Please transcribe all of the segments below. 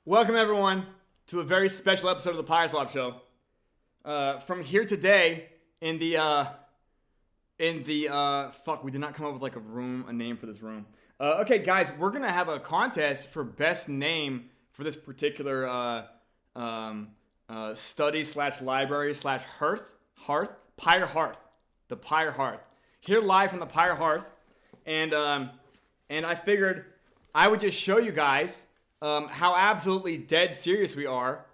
Welcome everyone to a very special episode of the PYRESWAP show. From here today in the fuck, we did not come up with like a name for this room. Okay, guys, we're gonna have a contest for best name for this particular study slash library slash hearth, Pyre Hearth, the Pyre Hearth. Here live from the Pyre Hearth, and I figured I would just show you guys how absolutely dead serious we are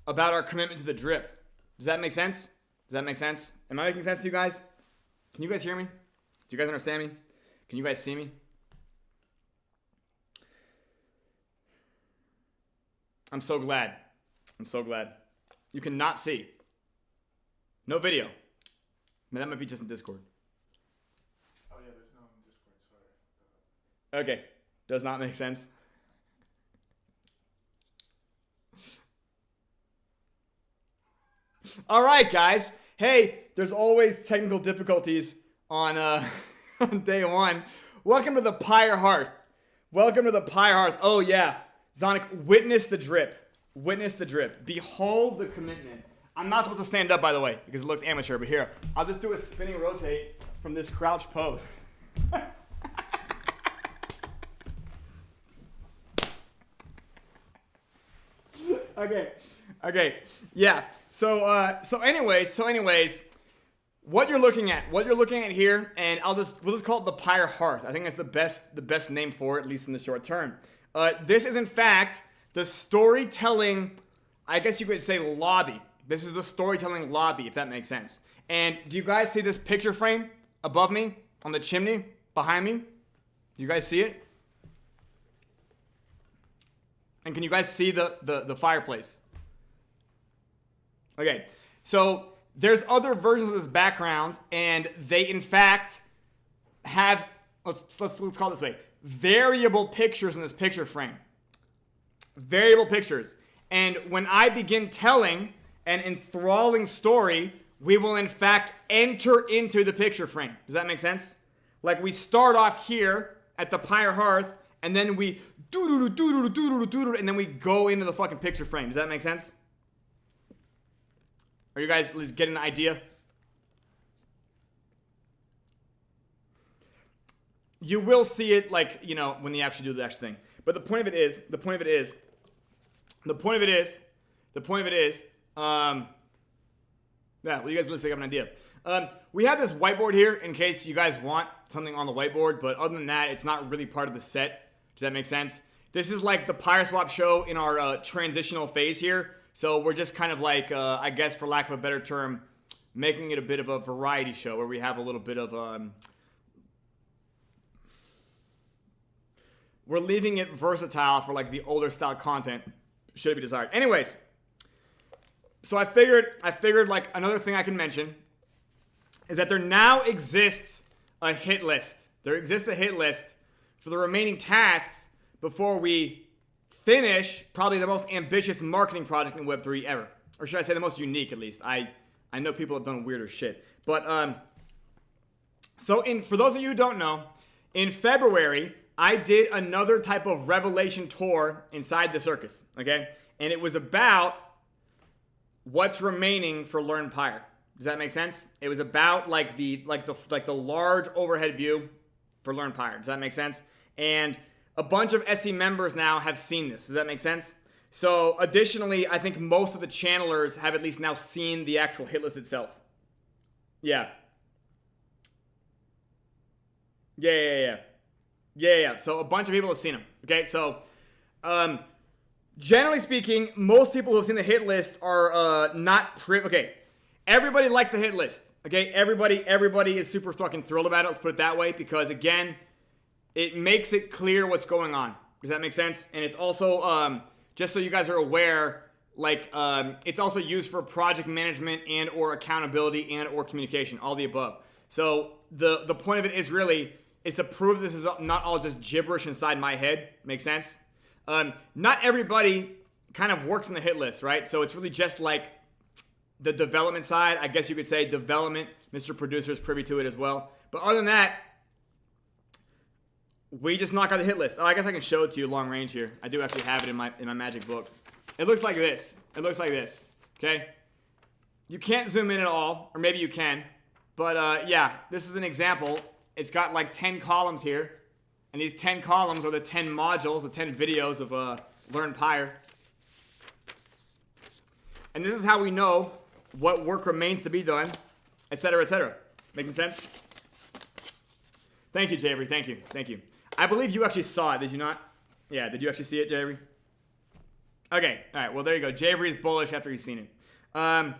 about our commitment to the drip. Does that make sense? Does that make sense? Am I making sense to you guys? Can you guys hear me? Do you guys understand me? Can you guys see me? I'm so glad. I'm so glad. You cannot see. No video. I mean, that might be just in Discord. Oh yeah, there's no Discord, sorry. Okay. Does not make sense. All right, guys. Hey, there's always technical difficulties on on day one. Welcome to the Pyre Hearth. Welcome to the Pyre Hearth. Oh yeah, Zonic, witness the drip. Witness the drip. Behold the commitment. I'm not supposed to stand up, by the way, because it looks amateur. But here, I'll just do a spinning rotate from this crouch pose. Okay. Yeah. So anyways, what you're looking at here, and we'll just call it the Pyre Hearth. I think that's the best name for it, at least in the short term. This is in fact the storytelling, I guess you could say, lobby. This is the storytelling lobby, if that makes sense. And do you guys see this picture frame above me on the chimney behind me? Do you guys see it? And can you guys see the fireplace? Okay, so there's other versions of this background, and they in fact have, let's call it this way, variable pictures in this picture frame. Variable pictures. And when I begin telling an enthralling story, we will in fact enter into the picture frame. Does that make sense? Like we start off here at the Pyre Hearth, and then we and then we go into the fucking picture frame. Does that make sense? Are you guys at least getting the idea? You will see it, like, you know, when they actually do the actual thing. But the point of it is, yeah, well, you guys at least have an idea. We have this whiteboard here in case you guys want something on the whiteboard, but other than that, it's not really part of the set. Does that make sense? This is like the PYRESWAP show in our transitional phase here. So we're just kind of like, I guess for lack of a better term, making it a bit of a variety show where we have a little bit of, we're leaving it versatile for like the older style content, should it be desired. Anyways, so I figured like another thing I can mention is that there now exists a hit list. There exists a hit list for the remaining tasks before we finish probably the most ambitious marketing project in Web3 ever. Or should I say the most unique, at least. I know people have done weirder shit. But, for those of you who don't know, in February, I did another type of revelation tour inside the circus, okay? And it was about what's remaining for Learn Pyre. Does that make sense? It was about like the large overhead view for Learn Pyre. Does that make sense? And a bunch of SE members now have seen this. Does that make sense? So additionally, I think most of the channelers have at least now seen the actual hit list itself. Yeah. So a bunch of people have seen them. Okay, so generally speaking, most people who have seen the hit list are not okay. Everybody liked the hit list. Okay, everybody is super fucking thrilled about it. Let's put it that way, because again, it makes it clear what's going on. Does that make sense? And it's also, just so you guys are aware, like, it's also used for project management and or accountability and or communication, all the above. So the point of it is to prove this is not all just gibberish inside my head. Make sense? Not everybody kind of works in the hit list, right? So it's really just like the development side. I guess you could say development. Mr. Producer is privy to it as well. But other than that, We just knock out the hit list. Oh, I guess I can show it to you long range here. I do actually have it in my magic book. It looks like this. It looks like this. Okay? You can't zoom in at all, or maybe you can. But yeah, this is an example. It's got like 10 columns here. And these 10 columns are the 10 modules, the 10 videos of Learn Pyre. And this is how we know what work remains to be done, etc., etc. Making sense? Thank you, Javery. Thank you. Thank you. I believe you actually saw it. Did you not? Yeah, did you actually see it, Javery? Okay. All right. Well, there you go. Javery is bullish after he's seen it. I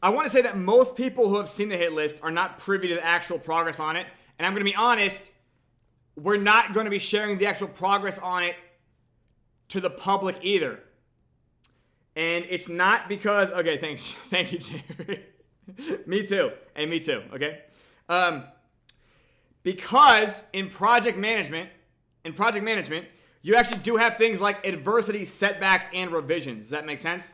want to say that most people who have seen the hit list are not privy to the actual progress on it. And I'm going to be honest, we're not going to be sharing the actual progress on it to the public either. And it's not because... Okay, thanks. Thank you, Jerry. Me too. And me too, okay? Because in project management, you actually do have things like adversity, setbacks, and revisions. Does that make sense?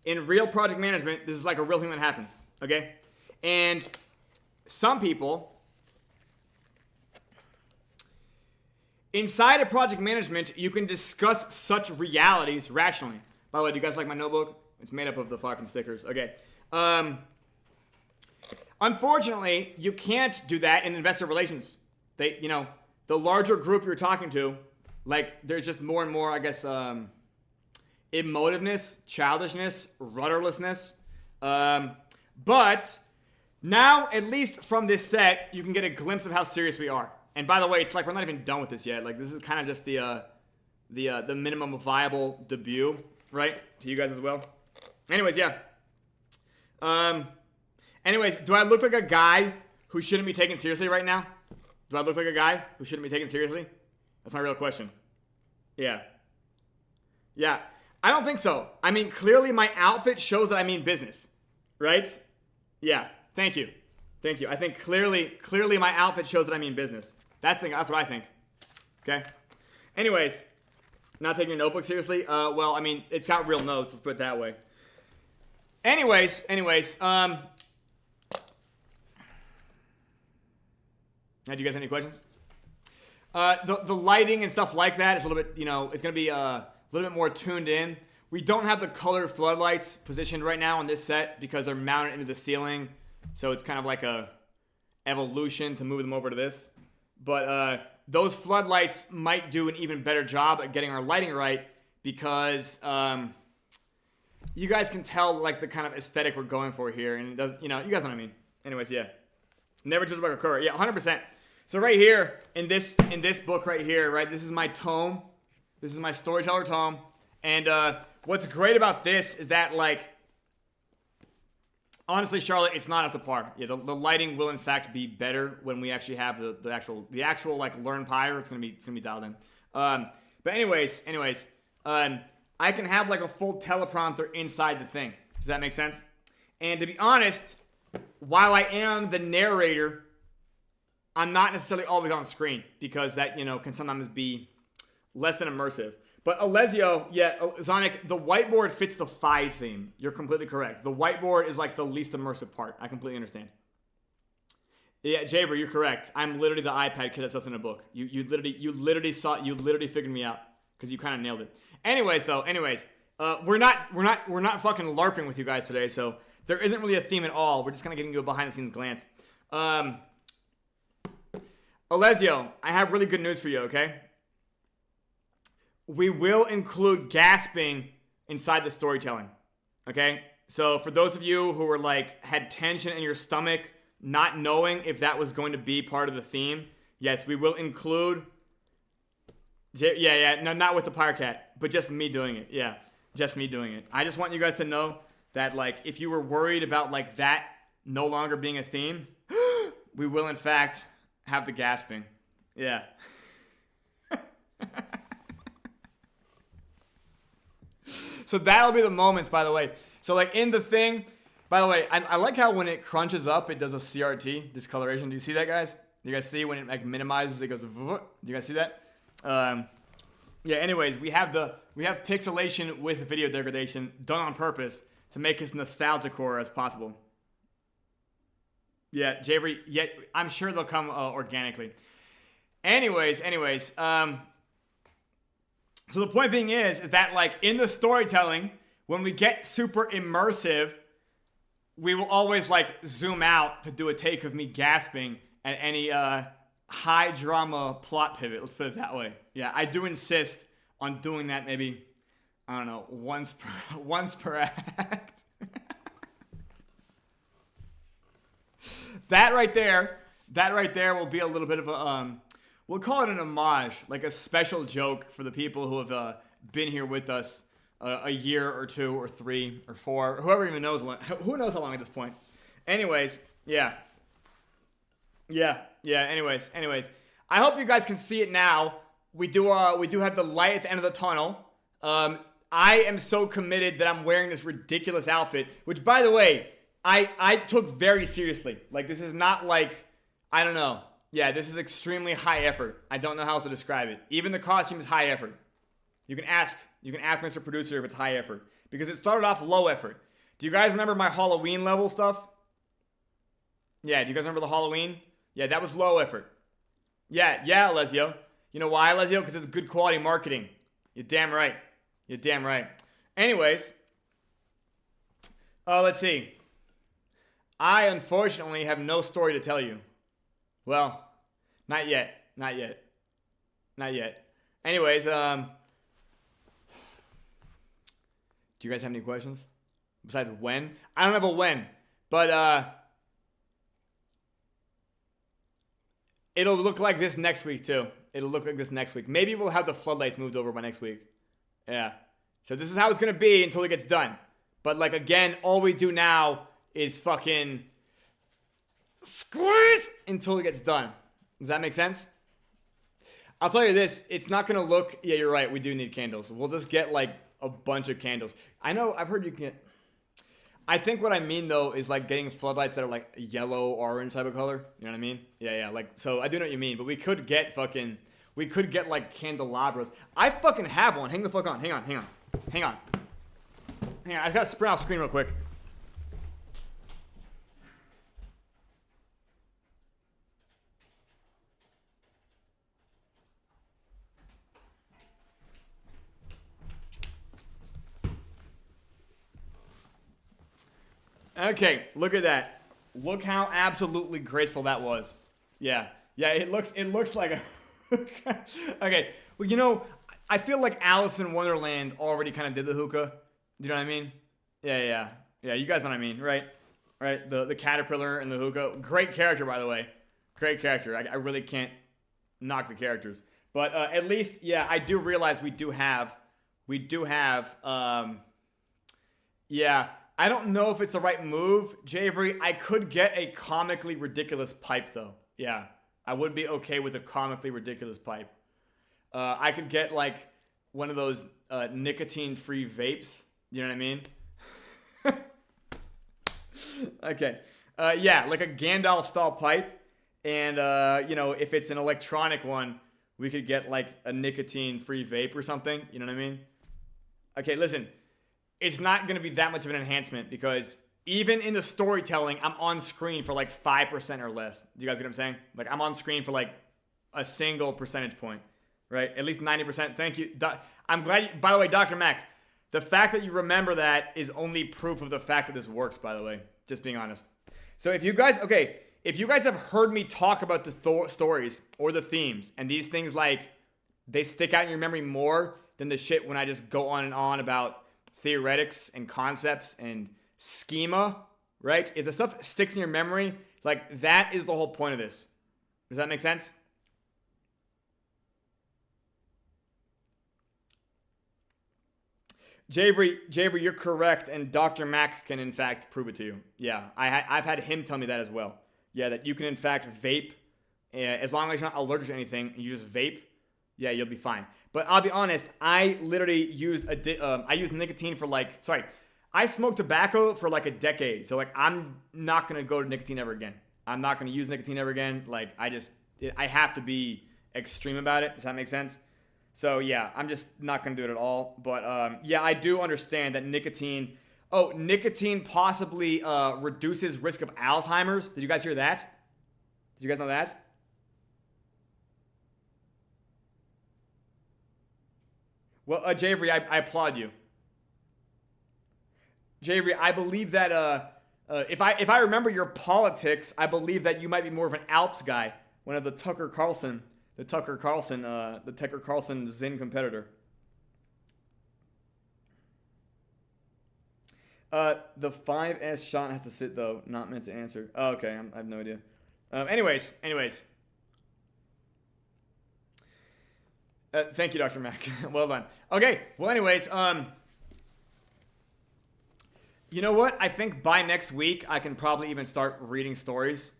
In real project management, this is like a real thing that happens, okay? And some people... Inside of project management, you can discuss such realities rationally. By the way, do you guys like my notebook? It's made up of the fucking stickers. Okay. Unfortunately, you can't do that in investor relations. The larger group you're talking to, like, there's just more and more, I guess, emotiveness, childishness, rudderlessness. But now, at least from this set, you can get a glimpse of how serious we are. And by the way, it's like we're not even done with this yet. Like, this is kind of just the minimum viable debut, right? To you guys as well. Anyways, yeah. Anyways, do I look like a guy who shouldn't be taken seriously right now? Do I look like a guy who shouldn't be taken seriously? That's my real question. Yeah. Yeah. I don't think so. I mean, clearly my outfit shows that I mean business, right? Yeah. Thank you. Thank you. I think clearly my outfit shows that I mean business. That's what I think. Okay? Anyways, not taking your notebook seriously? Well, I mean, it's got real notes. Let's put it that way. Anyways. Now, do you guys have any questions? The lighting and stuff like that is a little bit, it's going to be a little bit more tuned in. We don't have the colored floodlights positioned right now on this set because they're mounted into the ceiling. So it's kind of like a evolution to move them over to this. But those floodlights might do an even better job at getting our lighting right because you guys can tell like the kind of aesthetic we're going for here. And it does, you guys know what I mean. Anyways, yeah. Never judge by a cover. Yeah, 100%. So right here in this book right here, right? This is my tome. This is my storyteller tome. And what's great about this is that like honestly, Charlotte, it's not up to par. Yeah, the lighting will in fact be better when we actually have the actual like Learn Pyre. It's gonna be dialed in. But anyways, I can have like a full teleprompter inside the thing. Does that make sense? And to be honest, while I am the narrator, I'm not necessarily always on screen because that can sometimes be less than immersive. But Alessio, yeah, Zonic, the whiteboard fits the Phi theme. You're completely correct. The whiteboard is like the least immersive part. I completely understand. Yeah, Javer, you're correct. I'm literally the iPad kid that says in a book. You literally figured me out because you kind of nailed it. Anyways, we're not fucking LARPing with you guys today, so there isn't really a theme at all. We're just kind of giving you a behind the scenes glance. Alessio, I have really good news for you, okay? We will include gasping inside the storytelling, okay? So for those of you who were like, had tension in your stomach, not knowing if that was going to be part of the theme, yes, we will include, no, not with the Pyre Cat, but just me doing it, yeah, just me doing it. I just want you guys to know that like, if you were worried about like that no longer being a theme, we will in fact have the gasping, yeah. So that'll be the moments, by the way. So like in the thing, by the way, I like how when it crunches up, it does a CRT, discoloration. Do you see that, guys? Do you guys see when it like minimizes, it goes, do you guys see that? Yeah, anyways, we have pixelation with video degradation done on purpose to make as nostalgic horror as possible. Yeah, Javery, yeah, I'm sure they'll come organically. Anyways. So the point being is that like in the storytelling, when we get super immersive, we will always like zoom out to do a take of me gasping at any high drama plot pivot. Let's put it that way. Yeah, I do insist on doing that maybe, I don't know, once per act. That right there will be a little bit of a we'll call it an homage, like a special joke for the people who have been here with us a year or 2 or 3 or 4, whoever even knows, who knows how long at this point. Anyways, yeah. Anyways, I hope you guys can see it now. We do have the light at the end of the tunnel. I am so committed that I'm wearing this ridiculous outfit, which, by the way, I took very seriously. Like, this is not like, I don't know. Yeah, this is extremely high effort. I don't know how else to describe it. Even the costume is high effort. You can ask Mr. Producer if it's high effort, because it started off low effort. Do you guys remember my Halloween level stuff? Yeah, do you guys remember the Halloween? Yeah, that was low effort. Yeah, Alessio. You know why, Alessio? Because it's good quality marketing. You're damn right. Anyways, let's see. I unfortunately have no story to tell you. Well, not yet. Anyways, do you guys have any questions? Besides when? I don't have a when, but it'll look like this next week too. Maybe we'll have the floodlights moved over by next week. Yeah. So this is how it's gonna be until it gets done. But like again, all we do now is fucking squeeze until it gets done. Does that make sense? I'll tell you this, it's not gonna look, yeah, you're right, we do need candles. We'll just get like a bunch of candles. I know, I've heard you can get, I think what I mean though is like getting floodlights that are like yellow, orange type of color. You know what I mean? Yeah, like, so I do know what you mean, but we could get like candelabras. I fucking have one, hang the fuck on, hang on. I just gotta sprint off screen real quick. Okay, look at that. Look how absolutely graceful that was. Yeah, it looks like a... Okay, well, you know, I feel like Alice in Wonderland already kind of did the hookah. Do you know what I mean? Yeah, you guys know what I mean, right? Right, the caterpillar and the hookah. Great character, by the way. Great character. I really can't knock the characters. But at least, yeah, I do realize we do have, yeah... I don't know if it's the right move, Javery. I could get a comically ridiculous pipe, though. Yeah, I would be okay with a comically ridiculous pipe. I could get, like, one of those nicotine-free vapes. You know what I mean? Okay. Yeah, like a Gandalf-style pipe. And, you know, if it's an electronic one, we could get, like, a nicotine-free vape or something. You know what I mean? Okay, listen. It's not going to be that much of an enhancement because even in the storytelling, I'm on screen for like 5% or less. Do you guys get what I'm saying? Like I'm on screen for like a single percentage point, right? At least 90%. Thank you. I'm glad, by the way, Dr. Mac, the fact that you remember that is only proof of the fact that this works, by the way. Just being honest. So if you guys have heard me talk about the stories or the themes and these things like they stick out in your memory more than the shit when I just go on and on about theoretics and concepts and schema, right? If the stuff sticks in your memory, like that is the whole point of this. Does that make sense? Javery, you're correct, and Dr. Mac can in fact prove it to you. Yeah, I've had him tell me that as well. Yeah, that you can in fact vape, as long as you're not allergic to anything, and you just vape, yeah, you'll be fine. But I'll be honest, I literally used I used nicotine for I smoked tobacco for like a decade. So like I'm not going to go to nicotine ever again. I'm not going to use nicotine ever again. Like I have to be extreme about it. Does that make sense? So yeah, I'm just not going to do it at all. But yeah, I do understand that nicotine possibly reduces risk of Alzheimer's. Did you guys hear that? Did you guys know that? Well, Javery, I applaud you. Javery, I believe that if I remember your politics, I believe that you might be more of an Alps guy, one of the Tucker Carlson Zinn competitor. The 5S shot has to sit though, not meant to answer. Oh, okay, I have no idea. Anyways. Thank you, Dr. Mac. Well done. Okay, well, anyways, you know what? I think by next week, I can probably even start reading stories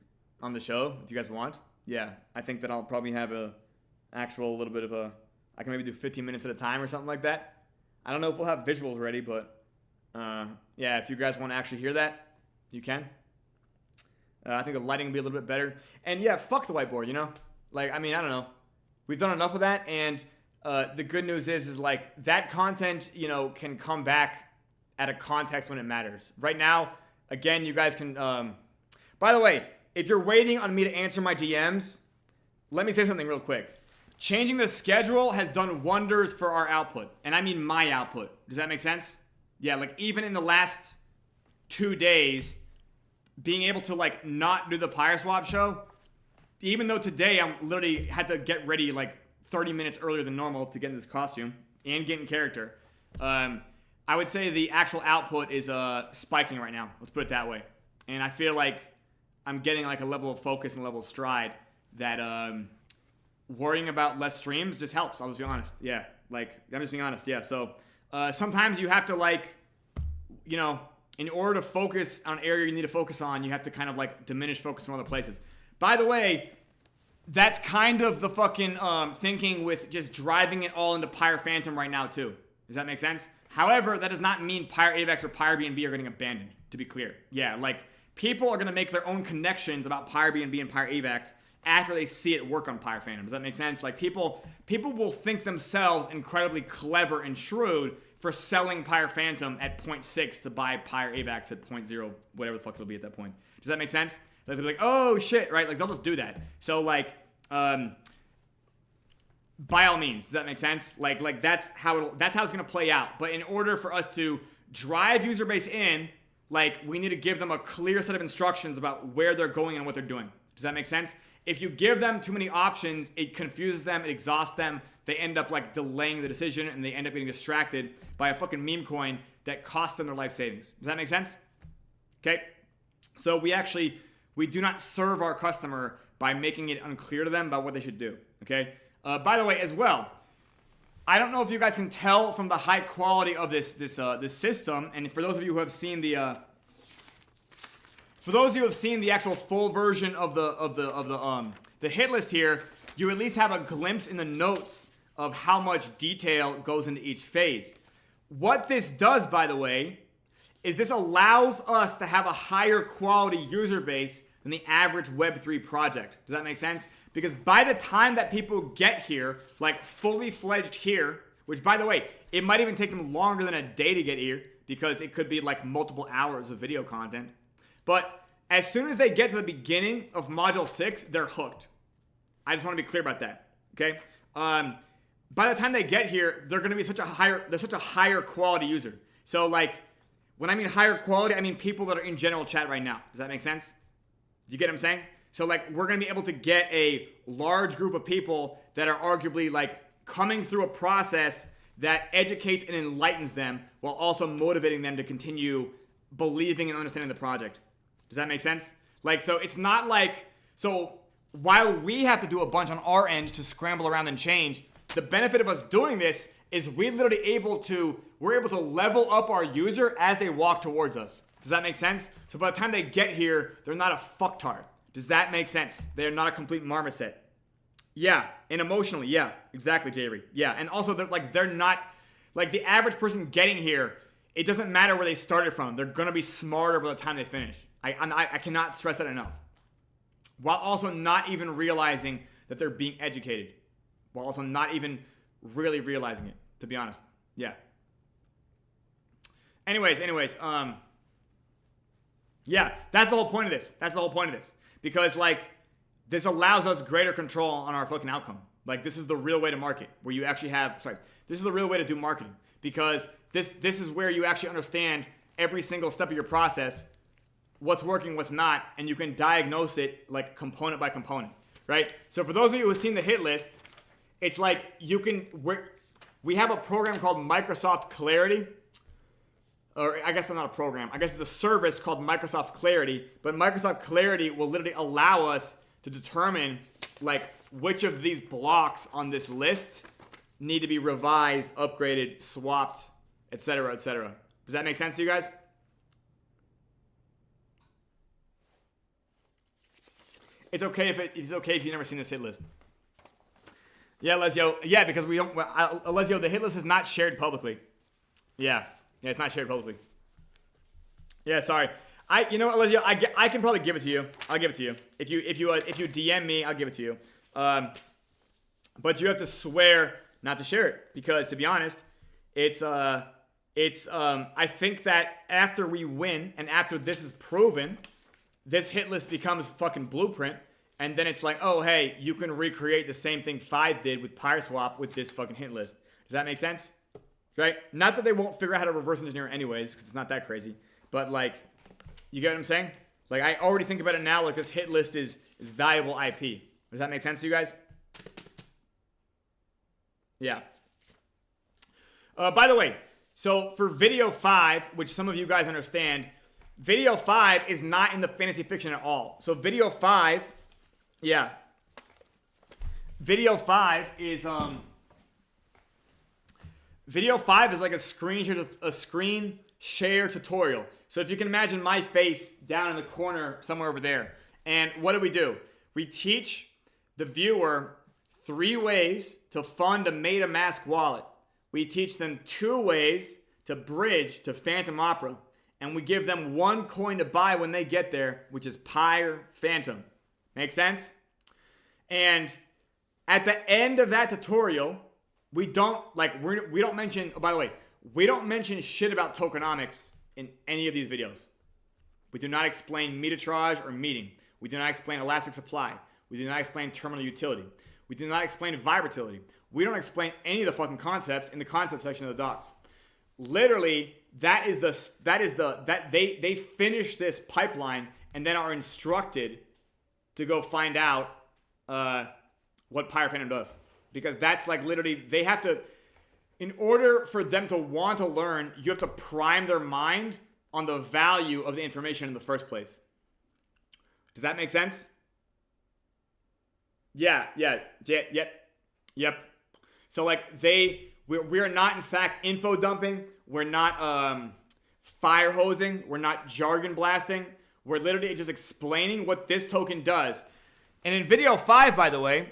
on the show, if you guys want. Yeah, I think that I'll probably have a actual little bit of a, I can maybe do 15 minutes at a time or something like that. I don't know if we'll have visuals ready, but yeah, if you guys want to actually hear that, you can. I think the lighting will be a little bit better. And yeah, fuck the whiteboard, you know? Like, I mean, I don't know. We've done enough of that, and the good news is like that content, you know, can come back at a context when it matters. Right now, again, you guys can, by the way, if you're waiting on me to answer my DMs, let me say something real quick. Changing the schedule has done wonders for our output, and I mean my output. Does that make sense? Yeah, like even in the last 2 days, being able to like not do the PYRESWAP show, even though today I'm literally had to get ready like 30 minutes earlier than normal to get in this costume and get in character, I would say the actual output is spiking right now. Let's put it that way. And I feel like I'm getting like a level of focus and a level of stride that worrying about less streams just helps. I'll just be honest. Yeah, like I'm just being honest. Yeah, so sometimes you have to like, you know, in order to focus on an area you need to focus on, you have to kind of like diminish focus from other places. By the way, that's kind of the fucking thinking with just driving it all into Pyre Phantom right now too. Does that make sense? However, that does not mean Pyre AVAX or Pyre BNB are getting abandoned, to be clear. Yeah, like people are going to make their own connections about Pyre BNB and Pyre AVAX after they see it work on Pyre Phantom. Does that make sense? Like people will think themselves incredibly clever and shrewd for selling Pyre Phantom at 0.6 to buy Pyre AVAX at 0.0, whatever the fuck it'll be at that point. Does that make sense? Like they'll be like, oh shit, right? Like they'll just do that. So like, by all means, does that make sense? Like that's how it's gonna play out. But in order for us to drive user base in, like we need to give them a clear set of instructions about where they're going and what they're doing. Does that make sense? If you give them too many options, it confuses them, it exhausts them. They end up like delaying the decision and they end up getting distracted by a fucking meme coin that costs them their life savings. Does that make sense? Okay. So we do not serve our customer by making it unclear to them about what they should do. Okay. By the way, as well, I don't know if you guys can tell from the high quality of this system, and for those of you who have seen the actual full version of the hit list here, you at least have a glimpse in the notes of how much detail goes into each phase. What this does, by the way, is this allows us to have a higher quality user base than the average Web3 project. Does that make sense? Because by the time that people get here, like fully fledged here, which by the way, it might even take them longer than a day to get here because it could be like multiple hours of video content. But as soon as they get to the beginning of module 6, they're hooked. I just want to be clear about that. Okay. By the time they get here, they're going to be such a higher quality user. So like when I mean higher quality, I mean people that are in general chat right now. Does that make sense? You get what I'm saying? So like we're going to be able to get a large group of people that are arguably like coming through a process that educates and enlightens them while also motivating them to continue believing and understanding the project. Does that make sense? Like, so it's not like, so while we have to do a bunch on our end to scramble around and change, the benefit of us doing this is we're able to level up our user as they walk towards us. Does that make sense? So by the time they get here, they're not a fucktard. Does that make sense? They're not a complete marmoset. Yeah, and emotionally, yeah, exactly, Jerry. Yeah, and also they're not like the average person getting here. It doesn't matter where they started from. They're gonna be smarter by the time they finish. I cannot stress that enough. While also not even realizing that they're being educated. While also not even really realizing it, to be honest. Yeah. Anyways, yeah, that's the whole point of this. Because like this allows us greater control on our fucking outcome. Like, this is the real way to market, where you actually have, this is the real way to do marketing, because this is where you actually understand every single step of your process, what's working, what's not, and you can diagnose it like component by component, right? So for those of you who have seen the hit list, it's like we have a program called Microsoft Clarity, or I guess it's not a program. I guess it's a service called Microsoft Clarity, but Microsoft Clarity will literally allow us to determine like which of these blocks on this list need to be revised, upgraded, swapped, etc., etc. Does that make sense to you guys? It's okay if you've never seen this hit list. Yeah, Lesio. Yeah, because we don't. Lesio, the hit list is not shared publicly. Yeah, it's not shared publicly. Yeah, sorry. You know what, Lesio? I can probably give it to you. I'll give it to you. If you DM me, I'll give it to you. But you have to swear not to share it, because to be honest, I think that after we win and after this is proven, this hit list becomes fucking blueprint, and then it's like, oh hey, you can recreate the same thing 5 did with PYRESWAP with this fucking hit list. Does that make sense? Right? Not that they won't figure out how to reverse engineer anyways, because it's not that crazy. But like, you get what I'm saying? Like, I already think about it now, like this hit list is valuable IP. Does that make sense to you guys? Yeah. By the way, so for video 5, which some of you guys understand, video 5 is not in the fantasy fiction at all. So video 5, yeah. Video 5 is like a screen share tutorial. So if you can imagine my face down in the corner somewhere over there. And what do? We teach the viewer 3 ways to fund a MetaMask wallet. We teach them 2 ways to bridge to Phantom Opera. And we give them 1 coin to buy when they get there, which is Pyre Phantom. Make sense? And at the end of that tutorial, we don't mention, oh, by the way, we don't mention shit about tokenomics in any of these videos. We do not explain meterage or meeting. We do not explain elastic supply. We do not explain terminal utility. We do not explain vibrattility. We don't explain any of the fucking concepts in the concept section of the docs. Literally, they finish this pipeline and then are instructed to go find out what Pyre Phantom does. Because that's like literally, they have to, in order for them to want to learn, you have to prime their mind on the value of the information in the first place. Does that make sense? Yeah, yep. So like we are not in fact info dumping. We're not fire hosing. We're not jargon blasting. We're literally just explaining what this token does. And in video 5, by the way,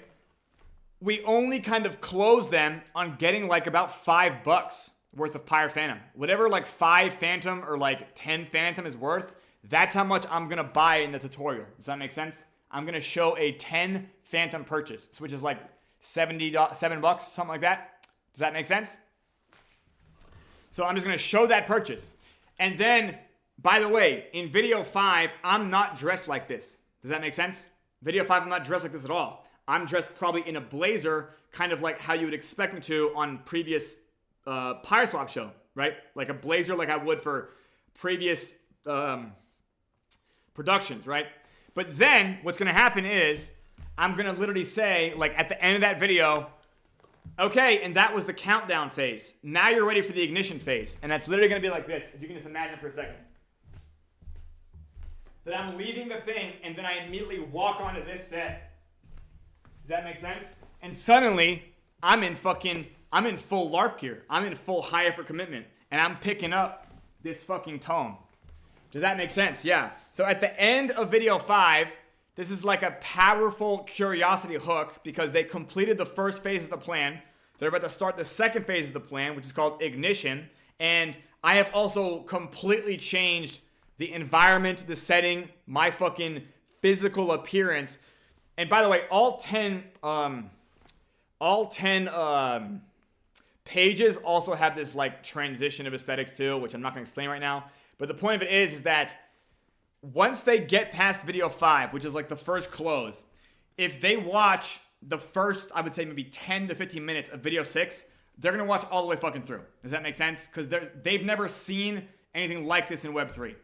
we only kind of close them on getting like about $5 worth of Pyre Phantom. Whatever like 5 Phantom or like 10 Phantom is worth, that's how much I'm gonna buy in the tutorial. Does that make sense? I'm gonna show a 10 Phantom purchase, which is like $7, something like that. Does that make sense? So I'm just gonna show that purchase. And then, by the way, in video 5, I'm not dressed like this. Does that make sense? Video 5, I'm not dressed like this at all. I'm dressed probably in a blazer, kind of like how you would expect me to on previous PYRESWAP show, right? Like a blazer like I would for previous productions, right? But then what's going to happen is I'm going to literally say, like at the end of that video, okay, and that was the countdown phase. Now you're ready for the ignition phase. And that's literally going to be like this, if you can just imagine for a second. That I'm leaving the thing, and then I immediately walk onto this set. Does that make sense? And suddenly, I'm in full LARP gear. I'm in full high effort commitment. And I'm picking up this fucking tome. Does that make sense? Yeah. So at the end of video 5, this is like a powerful curiosity hook because they completed the first phase of the plan. They're about to start the second phase of the plan, which is called ignition. And I have also completely changed the environment, the setting, my fucking physical appearance. And by the way, all 10 pages also have this like transition of aesthetics too, which I'm not going to explain right now. But the point of it is that once they get past video 5, which is like the first close, if they watch the first, I would say maybe 10 to 15 minutes of video 6, they're going to watch all the way fucking through. Does that make sense? Because they've never seen anything like this in Web3.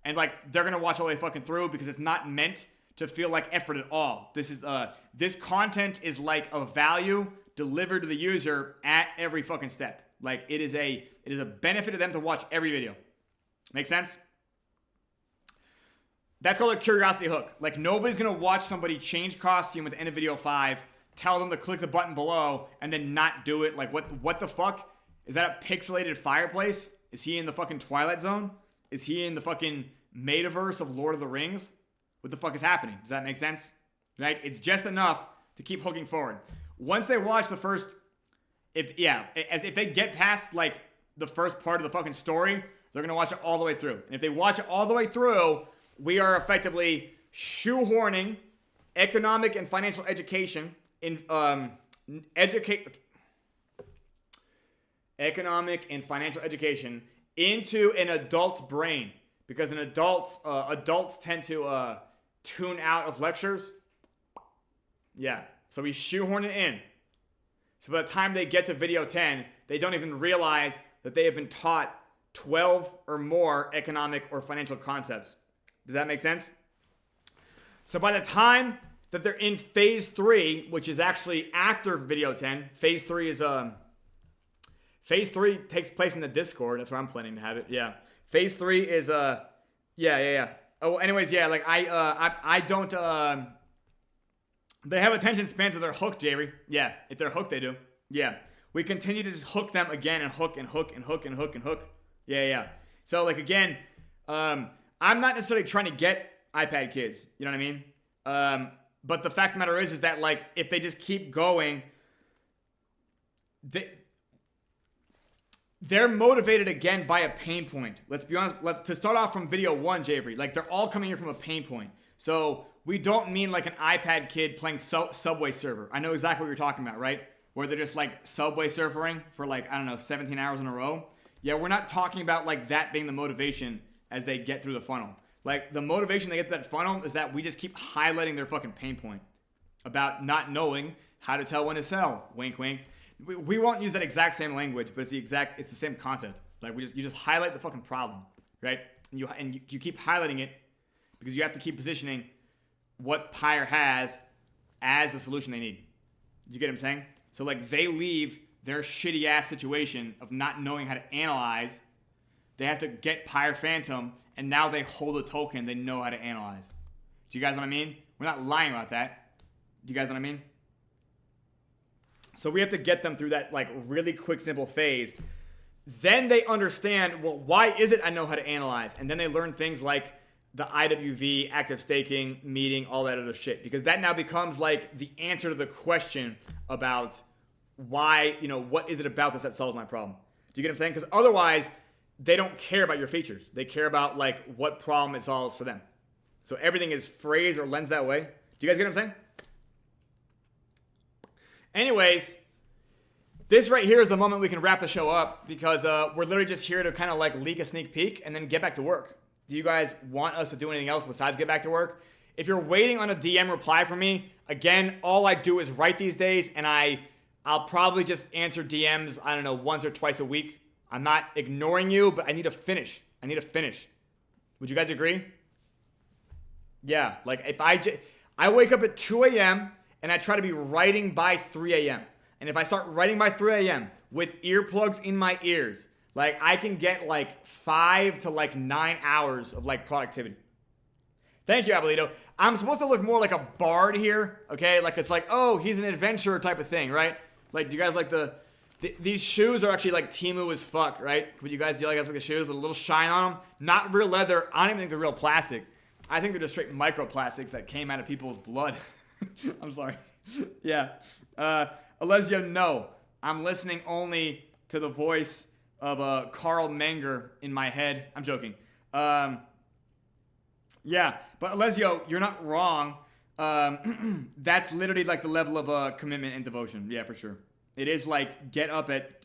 And like, they're going to watch all the way fucking through because it's not meant to feel like effort at all. This content is like a value delivered to the user at every fucking step. Like, it is a benefit to them to watch every video. Make sense? That's called a curiosity hook. Like, nobody's going to watch somebody change costume at the end of video 5, tell them to click the button below, and then not do it. Like, what the fuck? Is that a pixelated fireplace? Is he in the fucking Twilight Zone? Is he in the fucking metaverse of Lord of the Rings? What the fuck is happening? Does that make sense? Right? It's just enough to keep hooking forward. Once they watch the first, if they get past, like, the first part of the fucking story, they're going to watch it all the way through. And if they watch it all the way through, we are effectively shoehorning economic and financial education in economic and financial education into an adult's brain, because adults tend to tune out of lectures. Yeah, so we shoehorn it in. So by the time they get to video 10, they don't even realize that they have been taught 12 or more economic or financial concepts. Does that make sense? So by the time that they're in phase 3, which is actually after video 10, phase 3 takes place in the Discord. That's where I'm planning to have it. Yeah. Phase 3 is yeah. Oh, anyways, yeah, like I don't they have attention spans if they're hooked, Jerry. Yeah, if they're hooked, they do. Yeah. We continue to just hook them again and hook and hook and hook and hook and hook. Yeah. So like again, I'm not necessarily trying to get iPad kids, you know what I mean? But the fact of the matter is that like if they just keep going, they're motivated again by a pain point. Let's be honest. To start off from video 1, Javery, like they're all coming here from a pain point. So we don't mean like an iPad kid playing Subway Surfer. I know exactly what you're talking about, right? Where they're just like Subway Surfering for like, I don't know, 17 hours in a row. Yeah, we're not talking about like that being the motivation as they get through the funnel. Like the motivation they get to that funnel is that we just keep highlighting their fucking pain point about not knowing how to tell when to sell. Wink, wink. We won't use that exact same language, but it's the same concept. Like you just highlight the fucking problem, right? And you keep highlighting it because you have to keep positioning what Pyre has as the solution they need. You get what I'm saying? So like they leave their shitty ass situation of not knowing how to analyze. They have to get Pyre Phantom, and now they hold a token they know how to analyze. Do you guys know what I mean? We're not lying about that. Do you guys know what I mean? So we have to get them through that like really quick, simple phase. Then they understand, well, why is it I know how to analyze? And then they learn things like the IWV, active staking, meeting, all that other shit. Because that now becomes like the answer to the question about why, what is it about this that solves my problem? Do you get what I'm saying? Because otherwise, they don't care about your features. They care about like what problem it solves for them. So everything is phrased or lensed that way. Do you guys get what I'm saying? Anyways, this right here is the moment we can wrap the show up because we're literally just here to kind of like leak a sneak peek and then get back to work. Do you guys want us to do anything else besides get back to work? If you're waiting on a DM reply from me, again, all I do is write these days and I'll probably just answer DMs, I don't know, once or twice a week. I'm not ignoring you, but I need to finish. Would you guys agree? Yeah, like if I wake up at 2 a.m. and I try to be writing by 3 a.m. And if I start writing by 3 a.m. with earplugs in my ears, like I can get like 5 to like 9 hours of like productivity. Thank you, Abuelito. I'm supposed to look more like a bard here, okay? Like it's like, oh, he's an adventurer type of thing, right? Like, do you guys like these shoes are actually like Temu as fuck, right? Do you guys like the shoes with a little shine on them? Not real leather. I don't even think they're real plastic. I think they're just straight microplastics that came out of people's blood. I'm sorry. Yeah. Alessio, no. I'm listening only to the voice of Carl Menger in my head. I'm joking. Yeah. But Alessio, you're not wrong. That's literally like the level of commitment and devotion. Yeah, for sure. It is like get up at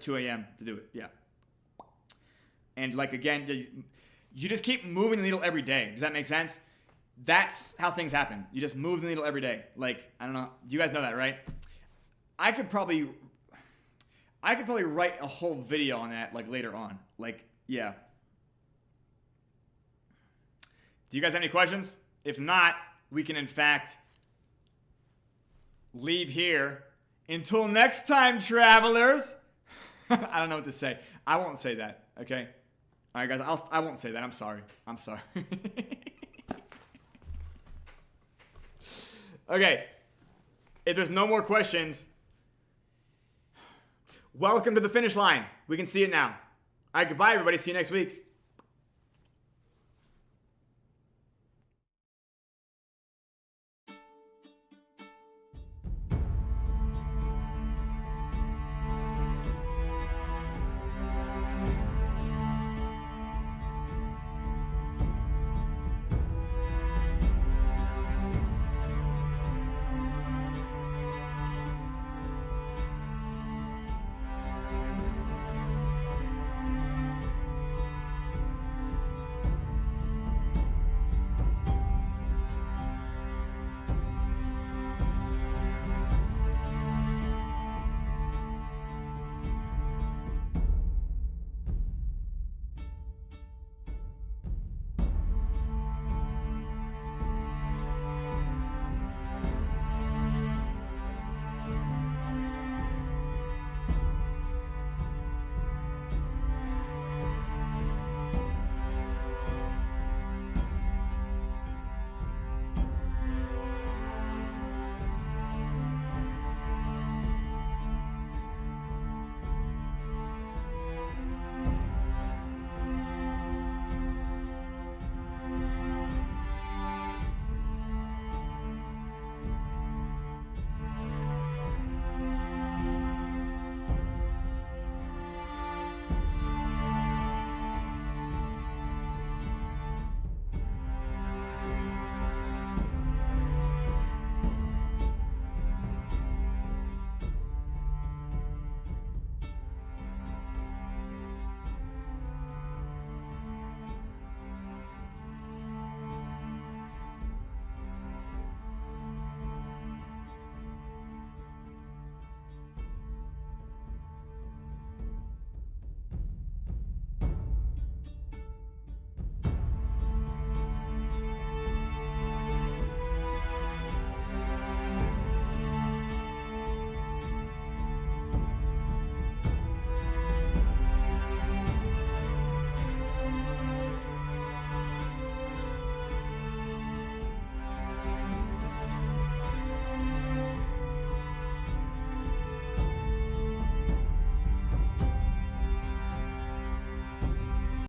2 a.m. to do it. Yeah. And like again, you just keep moving the needle every day. Does that make sense? That's how things happen. You just move the needle every day. Like, I don't know. You guys know that, right? I could probably write a whole video on that, like, later on. Like, yeah. Do you guys have any questions? If not, we can, in fact, leave here. Until next time, travelers. I don't know what to say. I won't say that, okay? All right, guys, I won't say that. I'm sorry. I'm sorry. Okay. If there's no more questions, welcome to the finish line. We can see it now. All right, goodbye, everybody. See you next week.